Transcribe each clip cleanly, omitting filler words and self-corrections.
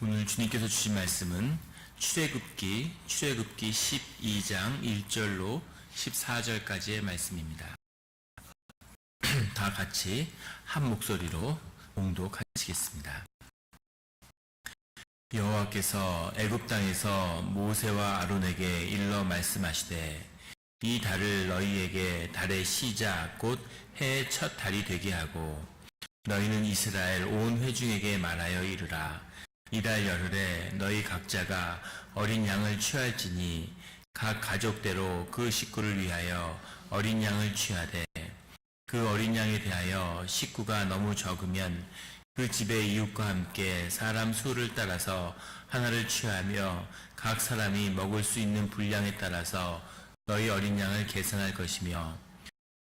오늘 주님께서 주신 말씀은 출애굽기 12장 1절로 14절까지의 말씀입니다. 다 같이 한 목소리로 봉독하시겠습니다. 여호와께서 애굽 땅에서 모세와 아론에게 일러 말씀하시되 이 달을 너희에게 달의 시작 곧 해의 첫 달이 되게 하고 너희는 이스라엘 온 회중에게 말하여 이르라. 이달 열흘에 너희 각자가 어린 양을 취할지니 각 가족대로 그 식구를 위하여 어린 양을 취하되 그 어린 양에 대하여 식구가 너무 적으면 그 집의 이웃과 함께 사람 수를 따라서 하나를 취하며 각 사람이 먹을 수 있는 분량에 따라서 너희 어린 양을 계산할 것이며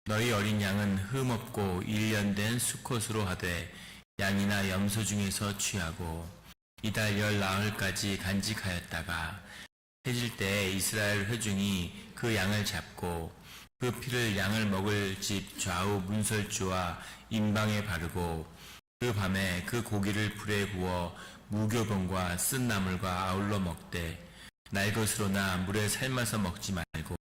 너희 어린 양은 흠없고 1년 된 수컷으로 하되 양이나 염소 중에서 취하고 이달 열 나흘까지 간직하였다가 해질 때 이스라엘 회중이 그 양을 잡고 그 피를 양을 먹을 집 좌우 문설주와 임방에 바르고 그 밤에 그 고기를 불에 구워 무교병과 쓴 나물과 아울러 먹되 날 것으로나 물에 삶아서 먹지 말고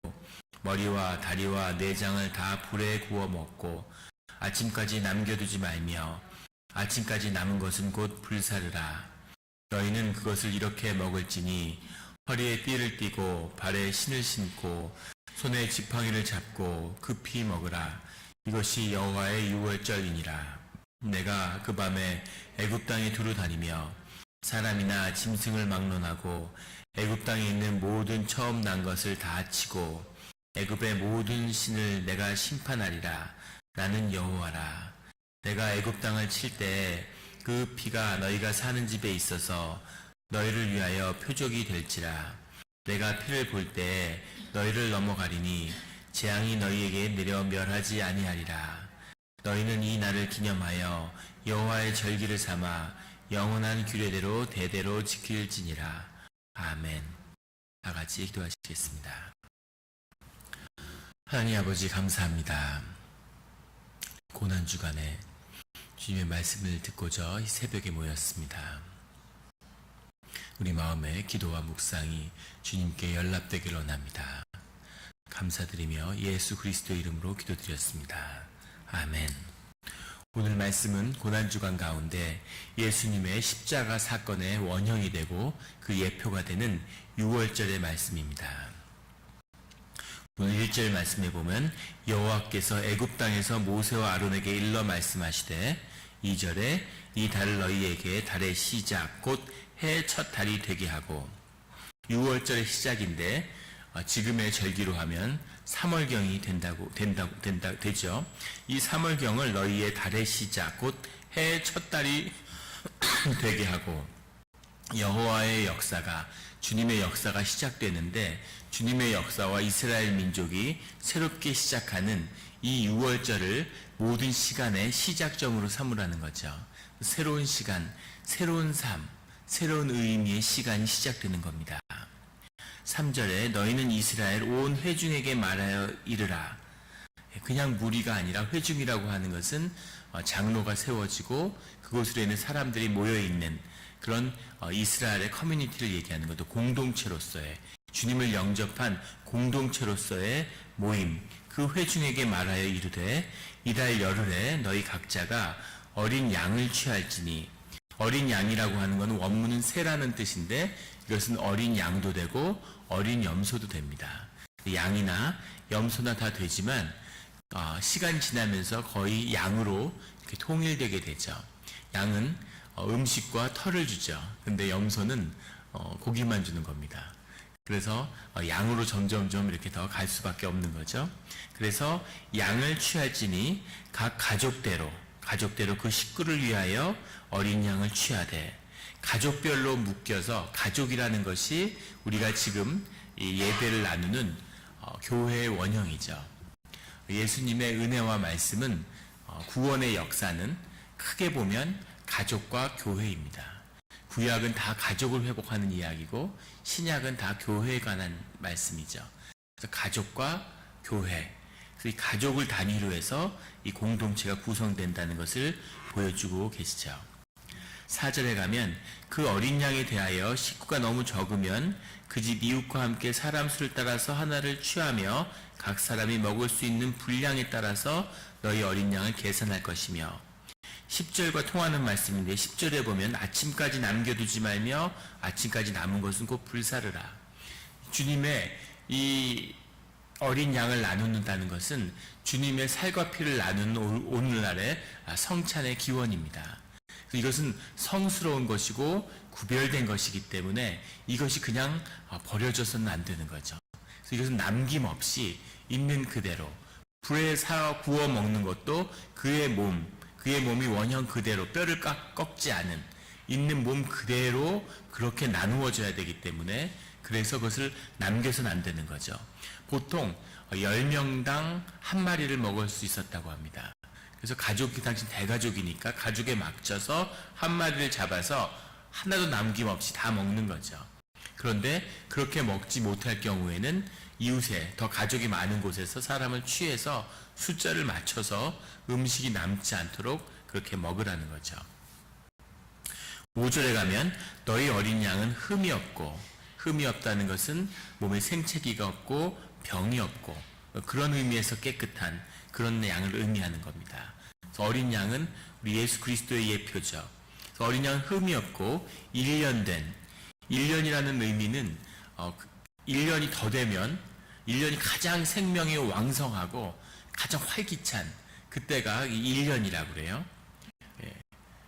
머리와 다리와 내장을 다 불에 구워 먹고 아침까지 남겨두지 말며 아침까지 남은 것은 곧 불사르라. 너희는 그것을 이렇게 먹을지니 허리에 띠를 띠고 발에 신을 신고 손에 지팡이를 잡고 급히 먹으라. 이것이 여호와의 유월절이니라. 내가 그 밤에 애굽 땅에 두루 다니며 사람이나 짐승을 막론하고 애굽 땅에 있는 모든 처음 난 것을 다 치고 애굽의 모든 신을 내가 심판하리라. 나는 여호와라. 내가 애굽 땅을 칠 때 그 피가 너희가 사는 집에 있어서 너희를 위하여 표적이 될지라. 내가 피를 볼 때 너희를 넘어가리니 재앙이 너희에게 내려 멸하지 아니하리라. 너희는 이 날을 기념하여 여호와의 절기를 삼아 영원한 규례대로 대대로 지킬지니라. 아멘. 다 같이 기도하시겠습니다. 하나님 아버지 감사합니다. 고난주간에 주님의 말씀을 듣고자 이 새벽에 모였습니다. 우리 마음의 기도와 묵상이 주님께 연락되길 원합니다. 감사드리며 예수 그리스도의 이름으로 기도드렸습니다. 아멘. 오늘 말씀은 고난주간 가운데 예수님의 십자가 사건의 원형이 되고 그 예표가 되는 유월절의 말씀입니다. 오늘 1절 말씀에 보면 여호와께서 애굽 땅에서 모세와 아론에게 일러 말씀하시되 2절에 이 달을 너희에게 달의 시작 곧 해의 첫 달이 되게 하고 6월절의 시작인데 지금의 절기로 하면 3월경이 되죠. 이 3월경을 너희의 달의 시작 곧 해의 첫 달이 되게 하고 여호와의 역사가 주님의 역사가 시작되는데 주님의 역사와 이스라엘 민족이 새롭게 시작하는 이 6월절을 모든 시간의 시작점으로 삼으라는 거죠. 새로운 시간, 새로운 삶, 새로운 의미의 시간이 시작되는 겁니다. 3절에 너희는 이스라엘 온 회중에게 말하여 이르라. 그냥 무리가 아니라 회중이라고 하는 것은 장로가 세워지고 그곳으로 있는 사람들이 모여있는 그런 이스라엘의 커뮤니티를 얘기하는 것도 공동체로서의 주님을 영접한 공동체로서의 모임, 그 회중에게 말하여 이르되 이달 열흘에 너희 각자가 어린 양을 취할지니 어린 양이라고 하는 것은 원문은 새라는 뜻인데 이것은 어린 양도 되고 어린 염소도 됩니다. 양이나 염소나 다 되지만 시간이 지나면서 거의 양으로 이렇게 통일되게 되죠. 양은 음식과 털을 주죠. 근데 염소는 고기만 주는 겁니다. 그래서 양으로 점점점 이렇게 더 갈 수밖에 없는 거죠. 그래서 양을 취할지니 각 가족대로 그 식구를 위하여 어린 양을 취하되 가족별로 묶여서 가족이라는 것이 우리가 지금 이 예배를 나누는 교회의 원형이죠. 예수님의 은혜와 말씀은 구원의 역사는 크게 보면 가족과 교회입니다. 구약은 다 가족을 회복하는 이야기고 신약은 다 교회에 관한 말씀이죠. 그래서 가족과 교회, 이 가족을 단위로 해서 이 공동체가 구성된다는 것을 보여주고 계시죠. 4절에 가면 그 어린 양에 대하여 식구가 너무 적으면 그 집 이웃과 함께 사람 수를 따라서 하나를 취하며 각 사람이 먹을 수 있는 분량에 따라서 너희 어린 양을 계산할 것이며 10절과 통하는 말씀인데 10절에 보면 아침까지 남겨두지 말며 아침까지 남은 것은 곧 불사르라. 주님의 이 어린 양을 나누는다는 것은 주님의 살과 피를 나누는 오늘날의 성찬의 기원입니다. 이것은 성스러운 것이고 구별된 것이기 때문에 이것이 그냥 버려져서는 안 되는 거죠. 그래서 이것은 남김없이 있는 그대로 불에 구워 먹는 것도 그의 몸이 원형 그대로 뼈를 꺾지 않은 있는 몸 그대로 그렇게 나누어져야 되기 때문에 그래서 그것을 남겨서는 안 되는 거죠. 보통 10명당 한 마리를 먹을 수 있었다고 합니다. 그래서 가족이 당시 대가족이니까 가족에 맞춰서 한 마리를 잡아서 하나도 남김없이 다 먹는 거죠. 그런데 그렇게 먹지 못할 경우에는 이웃에 더 가족이 많은 곳에서 사람을 취해서 숫자를 맞춰서 음식이 남지 않도록 그렇게 먹으라는 거죠. 5절에 가면 너희 어린 양은 흠이 없고, 흠이 없다는 것은 몸에 생채기가 없고 병이 없고 그런 의미에서 깨끗한 그런 양을 의미하는 겁니다. 어린 양은 우리 예수 그리스도의 예표죠. 어린 양은 흠이 없고 1년 된, 1년이라는 의미는 1년이 더 되면 1년이 가장 생명이 왕성하고 가장 활기찬 그때가 1년이라고 그래요.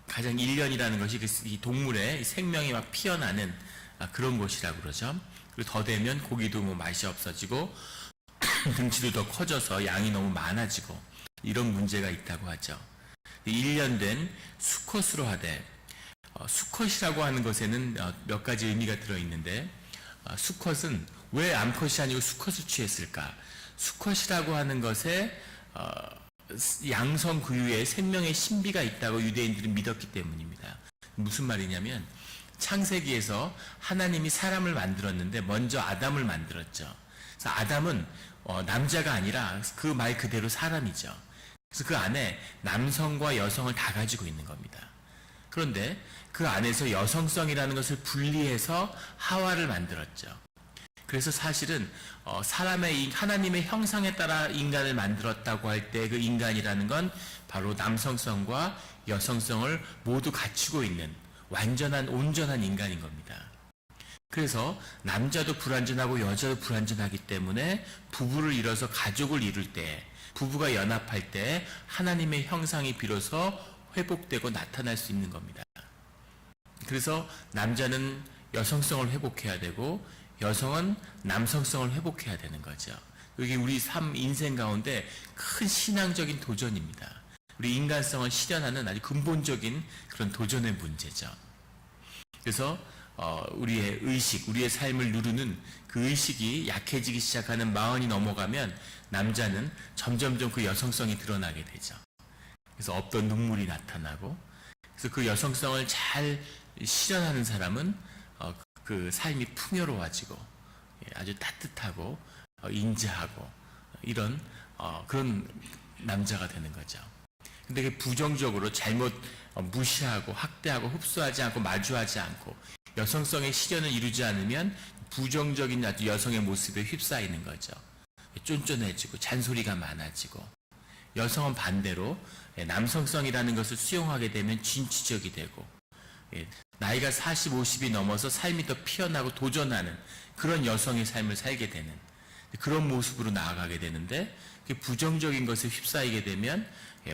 가장 1년이라는 것이 이 동물의 생명이 막 피어나는 그런 것이라고 그러죠. 그리고 더 되면 고기도 맛이 없어지고 등치도 더 커져서 양이 너무 많아지고 이런 문제가 있다고 하죠. 1년 된 수컷으로 하되, 수컷이라고 하는 것에는 몇 가지 의미가 들어있는데 수컷은 왜 암컷이 아니고 수컷을 취했을까? 수컷이라고 하는 것에 양성 구유에 생명의 신비가 있다고 유대인들은 믿었기 때문입니다. 무슨 말이냐면 창세기에서 하나님이 사람을 만들었는데 먼저 아담을 만들었죠. 그래서 아담은 남자가 아니라 그 말 그대로 사람이죠. 그래서 그 안에 남성과 여성을 다 가지고 있는 겁니다. 그런데 그 안에서 여성성이라는 것을 분리해서 하와를 만들었죠. 그래서 사실은 사람의 하나님의 형상에 따라 인간을 만들었다고 할 때 그 인간이라는 건 바로 남성성과 여성성을 모두 갖추고 있는 완전한 온전한 인간인 겁니다. 그래서 남자도 불완전하고 여자도 불완전하기 때문에 부부를 이뤄서 가족을 이룰 때, 부부가 연합할 때 하나님의 형상이 비로소 회복되고 나타날 수 있는 겁니다. 그래서 남자는 여성성을 회복해야 되고 여성은 남성성을 회복해야 되는 거죠. 이게 우리 삶 인생 가운데 큰 신앙적인 도전입니다. 우리 인간성을 실현하는 아주 근본적인 그런 도전의 문제죠. 그래서 우리의 의식, 우리의 삶을 누르는 그 의식이 약해지기 시작하는 40이 넘어가면 남자는 점점점 그 여성성이 드러나게 되죠. 그래서 없던 눈물이 나타나고, 그래서 그 여성성을 잘 실현하는 사람은 그 삶이 풍요로워지고 아주 따뜻하고 인자하고 이런 그런 남자가 되는 거죠. 근데 그 부정적으로 잘못 무시하고 학대하고 흡수하지 않고 마주하지 않고 여성성의 실현을 이루지 않으면 부정적인 아주 여성의 모습에 휩싸이는 거죠. 쫀쫀해지고 잔소리가 많아지고, 여성은 반대로 남성성이라는 것을 수용하게 되면 진취적이 되고, 나이가 40, 50이 넘어서 삶이 더 피어나고 도전하는 그런 여성의 삶을 살게 되는 그런 모습으로 나아가게 되는데, 부정적인 것에 휩싸이게 되면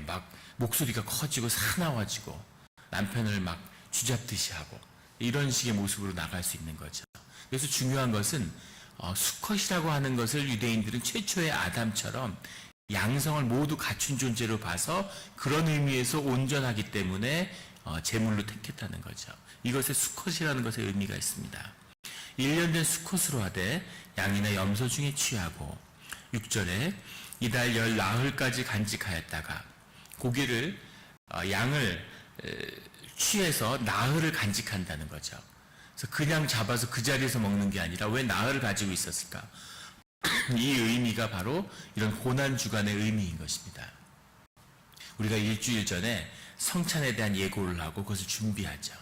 막 목소리가 커지고 사나워지고 남편을 막 쥐잡듯이 하고 이런 식의 모습으로 나갈 수 있는 거죠. 그래서 중요한 것은 수컷이라고 하는 것을 유대인들은 최초의 아담처럼 양성을 모두 갖춘 존재로 봐서 그런 의미에서 온전하기 때문에 제물로 택했다는 거죠. 이것에 수컷이라는 것에 의미가 있습니다. 1년 된 수컷으로 하되 양이나 염소 중에 취하고, 6절에 이달 열 나흘까지 간직하였다가, 고기를 양을 취해서 나흘을 간직한다는 거죠. 그래서 그냥 잡아서 그 자리에서 먹는 게 아니라 왜 나흘을 가지고 있었을까? 이 의미가 바로 이런 고난주간의 의미인 것입니다. 우리가 일주일 전에 성찬에 대한 예고를 하고 그것을 준비하죠.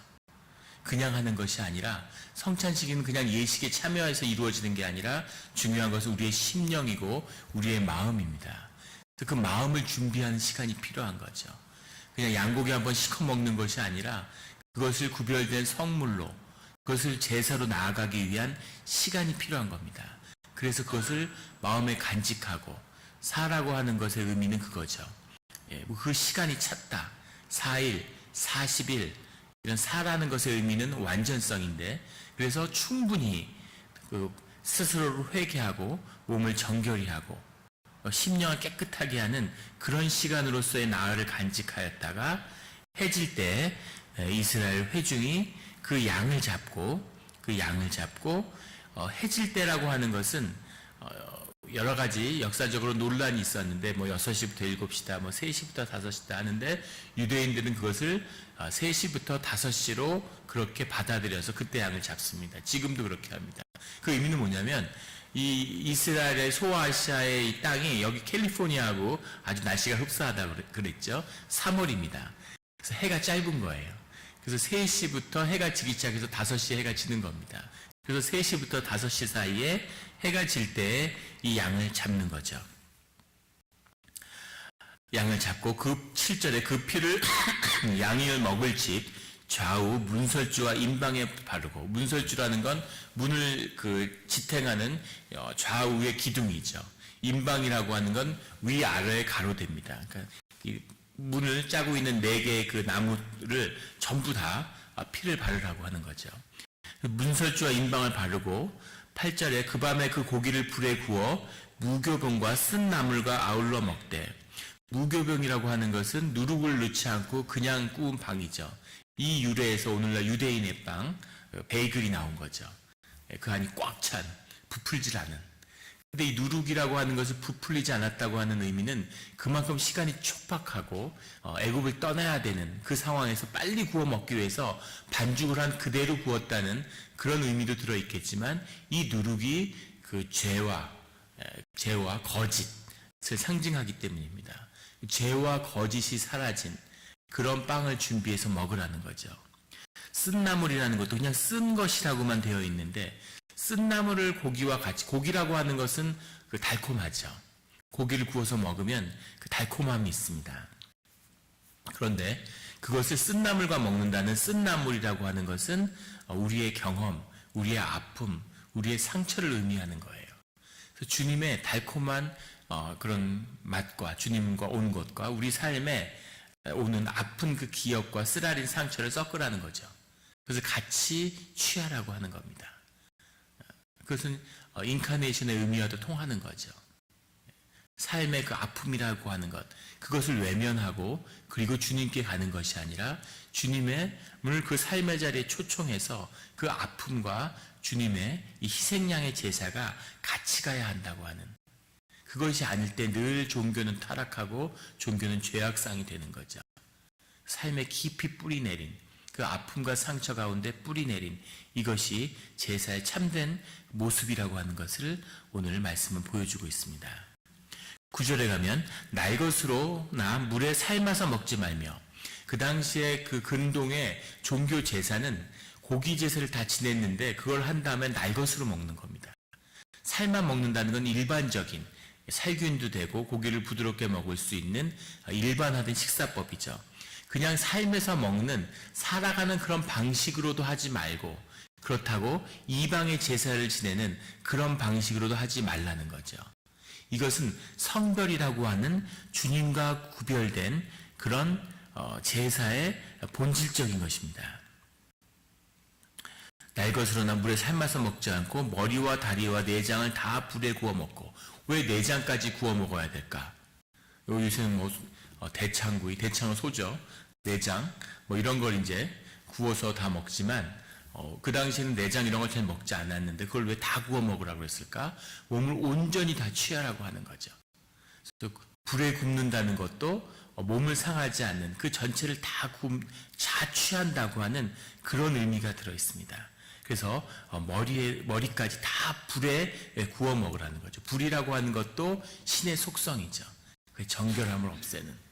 그냥 하는 것이 아니라 성찬식은 그냥 예식에 참여해서 이루어지는 게 아니라 중요한 것은 우리의 심령이고 우리의 마음입니다. 그 마음을 준비하는 시간이 필요한 거죠. 그냥 양고기 한번 시커 먹는 것이 아니라 그것을 구별된 성물로 그것을 제사로 나아가기 위한 시간이 필요한 겁니다. 그래서 그것을 마음에 간직하고 사라고 하는 것의 의미는 그거죠. 그 시간이 찼다. 4일, 40일 이런 사라는 것의 의미는 완전성인데 그래서 충분히 스스로를 회개하고 몸을 정결히 하고 심령을 깨끗하게 하는 그런 시간으로서의 나흘을 간직하였다가 해질 때 이스라엘 회중이 그 양을 잡고 해질 때라고 하는 것은 여러 가지 역사적으로 논란이 있었는데 6시부터 7시다 3시부터 5시다 하는데 유대인들은 그것을 3시부터 5시로 그렇게 받아들여서 그때 양을 잡습니다. 지금도 그렇게 합니다. 그 의미는 뭐냐면 이 이스라엘의 소아시아의 이 땅이 여기 캘리포니아하고 아주 날씨가 흡사하다고 그랬죠. 3월입니다. 그래서 해가 짧은 거예요. 그래서 3시부터 해가 지기 시작해서 5시에 해가 지는 겁니다. 그래서 3시부터 5시 사이에 해가 질 때 이 양을 잡는 거죠. 양을 잡고 그 7절에 그 피를 양이 먹을 집 좌우 문설주와 임방에 바르고 문설주라는 건 문을 지탱하는 좌우의 기둥이죠. 임방이라고 하는 건 위아래에 가로됩니다. 그러니까 이 문을 짜고 있는 4개의 그 나무를 전부 다 피를 바르라고 하는 거죠. 문설주와 임방을 바르고 8절에 그 밤에 그 고기를 불에 구워 무교병과 쓴 나물과 아울러 먹되 무교병이라고 하는 것은 누룩을 넣지 않고 그냥 구운 빵이죠. 이 유래에서 오늘날 유대인의 빵, 베이글이 나온 거죠. 그 안이 꽉 찬, 부풀질 않은. 근데 이 누룩이라고 하는 것을 부풀리지 않았다고 하는 의미는 그만큼 시간이 촉박하고 애굽을 떠나야 되는 그 상황에서 빨리 구워 먹기 위해서 반죽을 한 그대로 구웠다는 그런 의미도 들어있겠지만 이 누룩이 그 죄와 거짓을 상징하기 때문입니다. 죄와 거짓이 사라진 그런 빵을 준비해서 먹으라는 거죠. 쓴 나물이라는 것도 그냥 쓴 것이라고만 되어 있는데 쓴 나물을 고기와 같이, 고기라고 하는 것은 그 달콤하죠. 고기를 구워서 먹으면 그 달콤함이 있습니다. 그런데 그것을 쓴 나물과 먹는다는 쓴 나물이라고 하는 것은 우리의 경험, 우리의 아픔, 우리의 상처를 의미하는 거예요. 그래서 주님의 달콤한 그런 맛과 주님과 온 것과 우리 삶에 오는 아픈 그 기억과 쓰라린 상처를 섞으라는 거죠. 그래서 같이 취하라고 하는 겁니다. 그것은 인카네이션의 의미와도 통하는 거죠. 삶의 그 아픔이라고 하는 것, 그것을 외면하고 그리고 주님께 가는 것이 아니라 주님의 문을 그 삶의 자리에 초청해서 그 아픔과 주님의 이 희생양의 제사가 같이 가야 한다고 하는, 그것이 아닐 때 늘 종교는 타락하고 종교는 죄악상이 되는 거죠. 삶에 깊이 뿌리 내린 그 아픔과 상처 가운데 뿌리 내린 이것이 제사의 참된 모습이라고 하는 것을 오늘 말씀은 보여주고 있습니다. 9절에 가면 날 것으로나 물에 삶아서 먹지 말며, 그 당시에 그 근동의 종교 제사는 고기 제사를 다 지냈는데 그걸 한 다음에 날 것으로 먹는 겁니다. 삶아 먹는다는 건 일반적인 살균도 되고 고기를 부드럽게 먹을 수 있는 일반화된 식사법이죠. 그냥 삶에서 먹는 살아가는 그런 방식으로도 하지 말고, 그렇다고 이방의 제사를 지내는 그런 방식으로도 하지 말라는 거죠. 이것은 성별이라고 하는 주님과 구별된 그런 제사의 본질적인 것입니다. 날 것으로나 물에 삶아서 먹지 않고 머리와 다리와 내장을 다 불에 구워 먹고, 왜 내장까지 구워 먹어야 될까? 요새는 대창구이, 대창은 소죠. 내장, 이런 걸 이제 구워서 다 먹지만, 그 당시에는 내장 이런 걸 잘 먹지 않았는데, 그걸 왜 다 구워 먹으라고 했을까? 몸을 온전히 다 취하라고 하는 거죠. 불에 굽는다는 것도 몸을 상하지 않는 그 전체를 다 취한다고 하는 그런 의미가 들어 있습니다. 그래서 머리까지 다 불에 구워 먹으라는 거죠. 불이라고 하는 것도 신의 속성이죠. 그 정결함을 없애는.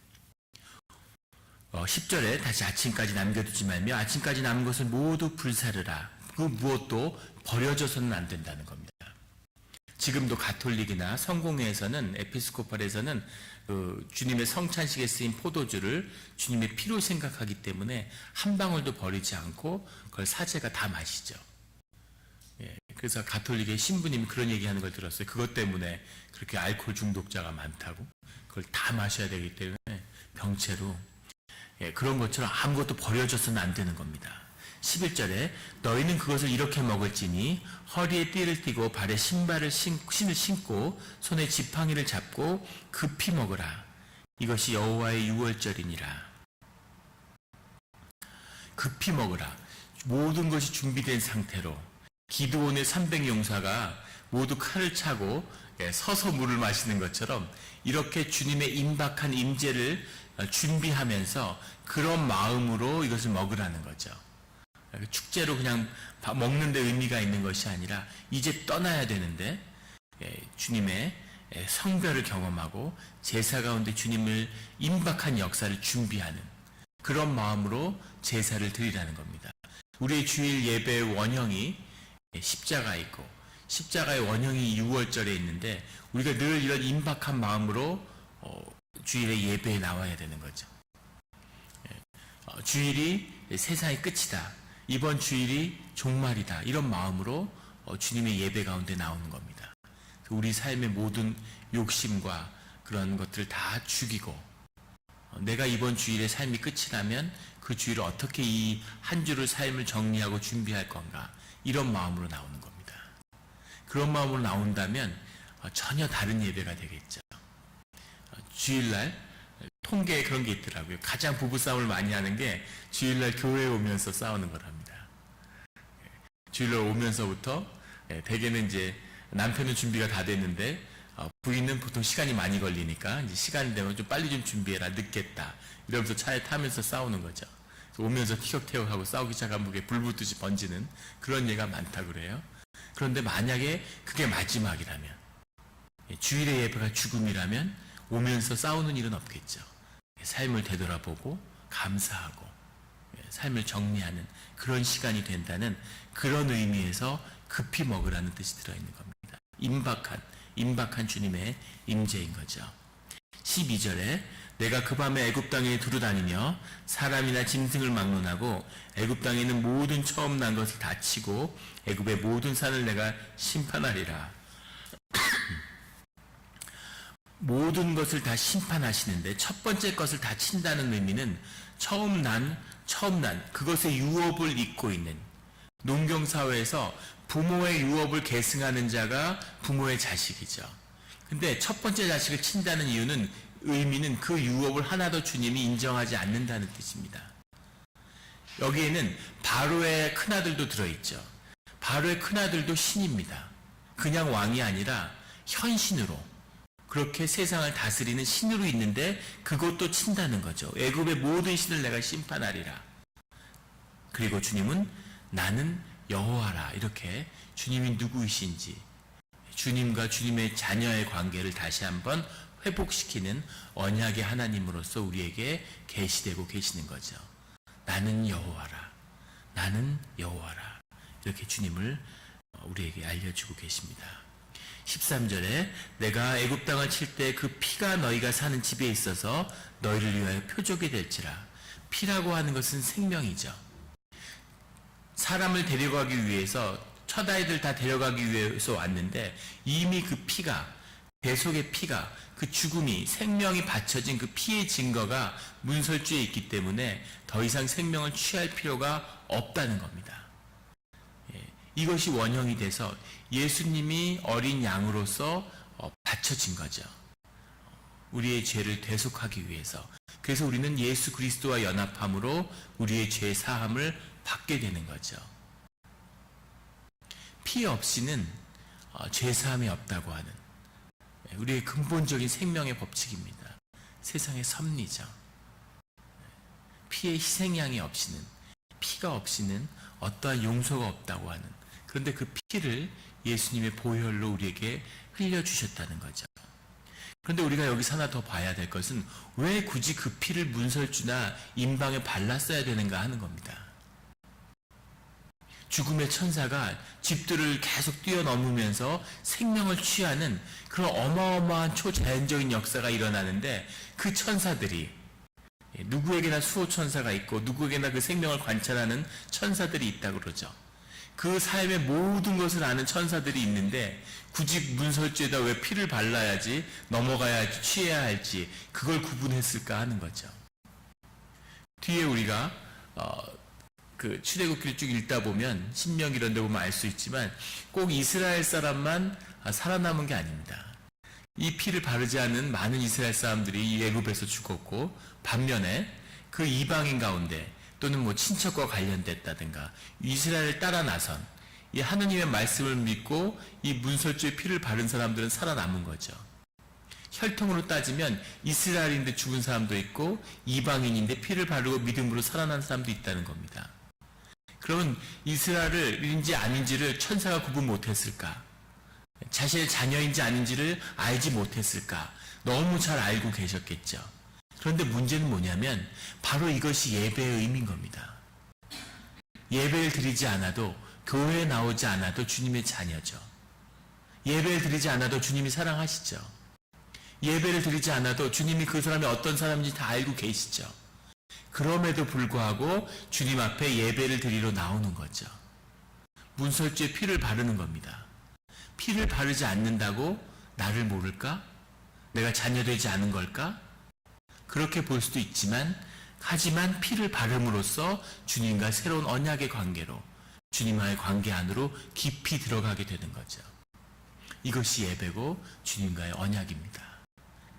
10절에 다시 아침까지 남겨두지 말며 아침까지 남은 것을 모두 불사르라. 그 무엇도 버려져서는 안 된다는 겁니다. 지금도 가톨릭이나 성공회에서는 에피스코팔에서는 주님의 성찬식에 쓰인 포도주를 주님의 피로 생각하기 때문에 한 방울도 버리지 않고 그걸 사제가 다 마시죠. 그래서 가톨릭의 신부님이 그런 얘기하는 걸 들었어요. 그것 때문에 그렇게 알코올 중독자가 많다고. 그걸 다 마셔야 되기 때문에 병채로 그런 것처럼 아무것도 버려져서는 안 되는 겁니다. 11절에 너희는 그것을 이렇게 먹을지니 허리에 띠를 띠고 발에 신을 신고 손에 지팡이를 잡고 급히 먹으라. 이것이 여호와의 유월절이니라. 급히 먹으라. 모든 것이 준비된 상태로 기드온의 300용사가 모두 칼을 차고 서서 물을 마시는 것처럼 이렇게 주님의 임박한 임재를 준비하면서 그런 마음으로 이것을 먹으라는 거죠. 축제로 그냥 먹는 데 의미가 있는 것이 아니라 이제 떠나야 되는데 주님의 성별을 경험하고 제사 가운데 주님을 임박한 역사를 준비하는 그런 마음으로 제사를 드리라는 겁니다. 우리의 주일 예배의 원형이 십자가 있고 십자가의 원형이 6월절에 있는데 우리가 늘 이런 임박한 마음으로 주일의 예배에 나와야 되는 거죠. 주일이 세상의 끝이다. 이번 주일이 종말이다. 이런 마음으로 주님의 예배 가운데 나오는 겁니다. 우리 삶의 모든 욕심과 그런 것들을 다 죽이고 내가 이번 주일의 삶이 끝이라면 그 주일을 어떻게 이 한 주를 삶을 정리하고 준비할 건가 이런 마음으로 나오는 겁니다. 그런 마음으로 나온다면 전혀 다른 예배가 되겠죠. 주일날 통계에 그런 게 있더라고요. 가장 부부싸움을 많이 하는 게 주일날 교회에 오면서 싸우는 거랍니다. 주일날 오면서부터 대개는 이제 남편은 준비가 다 됐는데 부인은 보통 시간이 많이 걸리니까 이제 시간 되면 좀 빨리 좀 준비해라 늦겠다 이러면서 차에 타면서 싸우는 거죠. 오면서 티격태격하고 싸우기 시작하면 그게 불 붙듯이 번지는 그런 예가 많다 그래요. 그런데 만약에 그게 마지막이라면 주일의 예배가 죽음이라면 오면서 싸우는 일은 없겠죠. 삶을 되돌아보고 감사하고 삶을 정리하는 그런 시간이 된다는 그런 의미에서 급히 먹으라는 뜻이 들어있는 겁니다. 임박한 주님의 임재인 거죠. 12절에 내가 그 밤에 애굽 땅에 두루 다니며 사람이나 짐승을 막론하고 애굽 땅에 있는 모든 처음 난 것을 다 치고 애굽의 모든 산을 내가 심판하리라. 모든 것을 다 심판하시는데 첫 번째 것을 다 친다는 의미는 처음 난 그것의 유업을 잇고 있는 농경사회에서 부모의 유업을 계승하는 자가 부모의 자식이죠. 근데 첫 번째 자식을 친다는 의미는 그 유업을 하나도 주님이 인정하지 않는다는 뜻입니다. 여기에는 바로의 큰아들도 들어있죠. 바로의 큰아들도 신입니다. 그냥 왕이 아니라 현신으로 그렇게 세상을 다스리는 신으로 있는데 그것도 친다는 거죠. 애굽의 모든 신을 내가 심판하리라. 그리고 주님은 나는 여호와라. 이렇게 주님이 누구이신지 주님과 주님의 자녀의 관계를 다시 한번 회복시키는 언약의 하나님으로서 우리에게 계시되고 계시는 거죠. 나는 여호와라. 나는 여호와라. 이렇게 주님을 우리에게 알려주고 계십니다. 13절에 내가 애굽 땅을 칠 때 그 피가 너희가 사는 집에 있어서 너희를 위하여 표적이 될지라. 피라고 하는 것은 생명이죠. 사람을 데려가기 위해서 첫 아이들 다 데려가기 위해서 왔는데 이미 그 피가 배속의 피가 그 죽음이 생명이 바쳐진 그 피의 증거가 문설주에 있기 때문에 더 이상 생명을 취할 필요가 없다는 겁니다. 이것이 원형이 돼서 예수님이 어린 양으로서 바쳐진 거죠. 우리의 죄를 대속하기 위해서. 그래서 우리는 예수 그리스도와 연합함으로 우리의 죄 사함을 받게 되는 거죠. 피 없이는 죄 사함이 없다고 하는 우리의 근본적인 생명의 법칙입니다. 세상의 섭리죠. 피의 희생양이 없이는 피가 없이는 어떠한 용서가 없다고 하는 그런데 그 피를 예수님의 보혈로 우리에게 흘려주셨다는 거죠. 그런데 우리가 여기서 하나 더 봐야 될 것은 왜 굳이 그 피를 문설주나 임방에 발랐어야 되는가 하는 겁니다. 죽음의 천사가 집들을 계속 뛰어넘으면서 생명을 취하는 그런 어마어마한 초자연적인 역사가 일어나는데, 그 천사들이 누구에게나 수호천사가 있고 누구에게나 그 생명을 관찰하는 천사들이 있다고 그러죠. 그 삶의 모든 것을 아는 천사들이 있는데 굳이 문설주에다 왜 피를 발라야지, 넘어가야 할지, 취해야 할지 그걸 구분했을까 하는 거죠. 뒤에 우리가 그 출애굽기를 쭉 읽다 보면, 신명기 이런 데 보면 알 수 있지만 꼭 이스라엘 사람만 살아남은 게 아닙니다. 이 피를 바르지 않은 많은 이스라엘 사람들이 애굽에서 죽었고, 반면에 그 이방인 가운데 또는 뭐 친척과 관련됐다든가 이스라엘을 따라 나선 이 하느님의 말씀을 믿고 이 문설주의 피를 바른 사람들은 살아남은 거죠. 혈통으로 따지면 이스라엘인데 죽은 사람도 있고 이방인인데 피를 바르고 믿음으로 살아난 사람도 있다는 겁니다. 그러면 이스라엘인지 아닌지를 천사가 구분 못했을까? 자신의 자녀인지 아닌지를 알지 못했을까? 너무 잘 알고 계셨겠죠. 그런데 문제는 뭐냐면 바로 이것이 예배의 의미인 겁니다. 예배를 드리지 않아도, 교회에 나오지 않아도 주님의 자녀죠. 예배를 드리지 않아도 주님이 사랑하시죠. 예배를 드리지 않아도 주님이 그 사람이 어떤 사람인지 다 알고 계시죠. 그럼에도 불구하고 주님 앞에 예배를 드리러 나오는 거죠. 문설주에 피를 바르는 겁니다. 피를 바르지 않는다고 나를 모를까? 내가 자녀되지 않은 걸까? 그렇게 볼 수도 있지만, 하지만 피를 바름으로써 주님과 새로운 언약의 관계로, 주님과의 관계 안으로 깊이 들어가게 되는 거죠. 이것이 예배고 주님과의 언약입니다.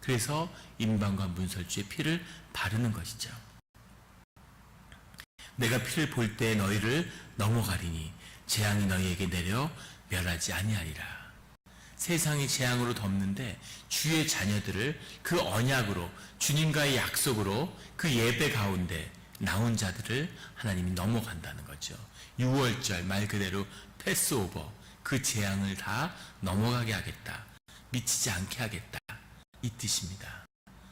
그래서 임방과 문설주의 피를 바르는 것이죠. 내가 피를 볼 때 너희를 넘어가리니 재앙이 너희에게 내려 멸하지 아니하리라. 세상이 재앙으로 덮는데 주의 자녀들을 그 언약으로, 주님과의 약속으로 그 예배 가운데 나온 자들을 하나님이 넘어간다는 거죠. 6월절 말 그대로 패스오버, 그 재앙을 다 넘어가게 하겠다, 미치지 않게 하겠다, 이 뜻입니다.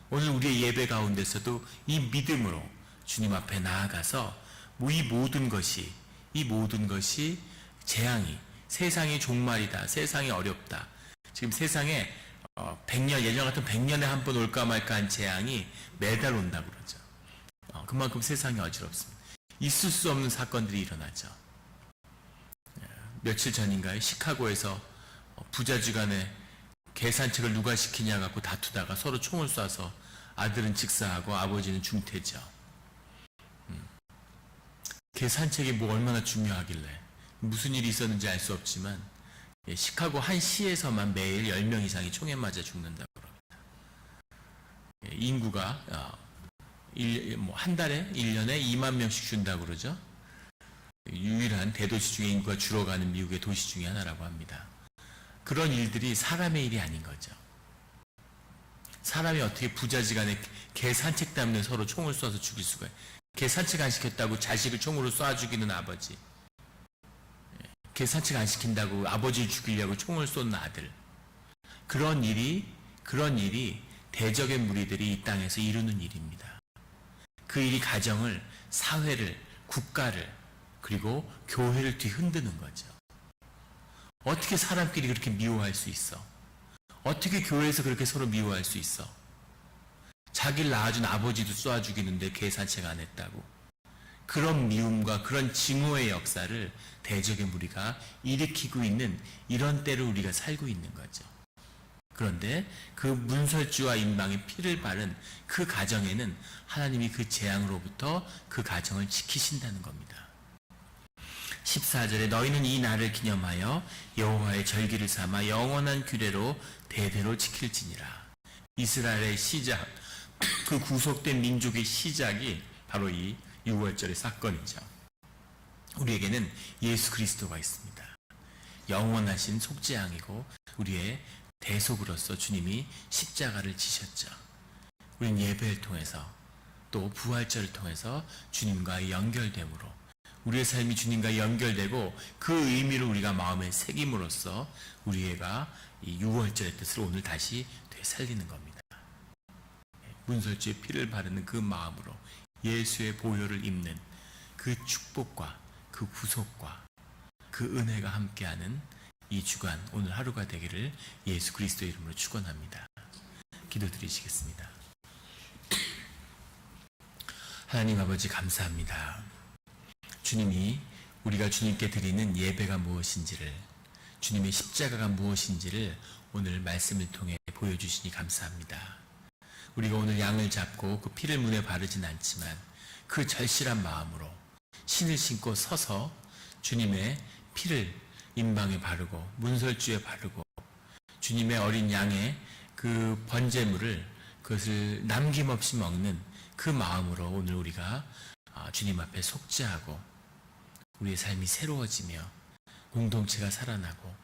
오늘 우리의 예배 가운데서도 이 믿음으로 주님 앞에 나아가서 이 모든 것이 재앙이, 세상이 종말이다, 세상이 어렵다, 지금 세상에 100년, 예전 같은 100년에 한 번 올까 말까 한 재앙이 매달 온다고 그러죠. 그만큼 세상이 어지럽습니다. 있을 수 없는 사건들이 일어나죠. 며칠 전인가요? 시카고에서 부자지간에 계산책을 누가 시키냐 갖고 다투다가 서로 총을 쏴서 아들은 직사하고 아버지는 중태죠. 계산책이 뭐 얼마나 중요하길래, 무슨 일이 있었는지 알 수 없지만 시카고 한 시에서만 매일 10명 이상이 총에 맞아 죽는다고 합니다. 인구가 한 달에 1년에 2만 명씩 죽는다고 그러죠. 유일한 대도시 중에 인구가 줄어가는 미국의 도시 중에 하나라고 합니다. 그런 일들이 사람의 일이 아닌 거죠. 사람이 어떻게 부자지간에 계산책 때문에 서로 총을 쏴서 죽일 수가 있어요. 계산책 안 시켰다고 자식을 총으로 쏴 죽이는 아버지, 계산책 안 시킨다고 아버지를 죽이려고 총을 쏜 아들, 그런 일이 대적의 무리들이 이 땅에서 이루는 일입니다. 그 일이 가정을, 사회를, 국가를, 그리고 교회를 뒤흔드는 거죠. 어떻게 사람끼리 그렇게 미워할 수 있어? 어떻게 교회에서 그렇게 서로 미워할 수 있어? 자기를 낳아준 아버지도 쏴 죽이는데 계산책 안 했다고. 그런 미움과 그런 증오의 역사를 대적의 무리가 일으키고 있는 이런 때를 우리가 살고 있는 거죠. 그런데 그 문설주와 임방의 피를 바른 그 가정에는 하나님이 그 재앙으로부터 그 가정을 지키신다는 겁니다. 14절에 너희는 이 날을 기념하여 여호와의 절기를 삼아 영원한 규례로 대대로 지킬지니라. 이스라엘의 시작, 그 구속된 민족의 시작이 바로 이 6월절의 사건이죠. 우리에게는 예수 그리스도가 있습니다. 영원하신 속죄양이고 우리의 대속으로서 주님이 십자가를 지셨죠. 우린 예배를 통해서 또 부활절을 통해서 주님과의 연결됨으로 우리의 삶이 주님과 연결되고 그 의미를 우리가 마음에 새김으로써 우리가 이 유월절의 뜻을 오늘 다시 되살리는 겁니다. 문설주의 피를 바르는 그 마음으로 예수의 보혈을 입는 그 축복과 그 구속과 그 은혜가 함께하는 이 주간 오늘 하루가 되기를 예수 그리스도의 이름으로 축원합니다. 기도드리시겠습니다. 하나님 아버지 감사합니다. 주님이 우리가 주님께 드리는 예배가 무엇인지를, 주님의 십자가가 무엇인지를 오늘 말씀을 통해 보여주시니 감사합니다. 우리가 오늘 양을 잡고 그 피를 문에 바르진 않지만 그 절실한 마음으로 신을 신고 서서 주님의 피를 임방에 바르고 문설주에 바르고 주님의 어린 양의 그 번제물을 그것을 남김없이 먹는 그 마음으로 오늘 우리가 주님 앞에 속죄하고 우리의 삶이 새로워지며 공동체가 살아나고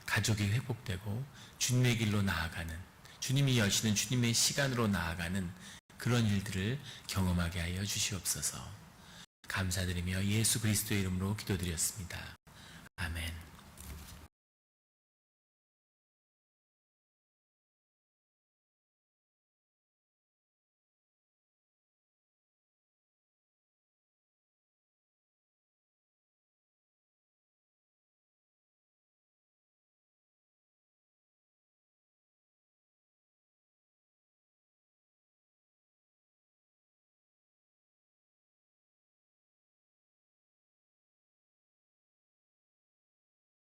가족이 회복되고 주님의 길로 나아가는, 주님이 여시는 주님의 시간으로 나아가는 그런 일들을 경험하게 하여 주시옵소서. 감사드리며 예수 그리스도의 이름으로 기도드렸습니다. 아멘.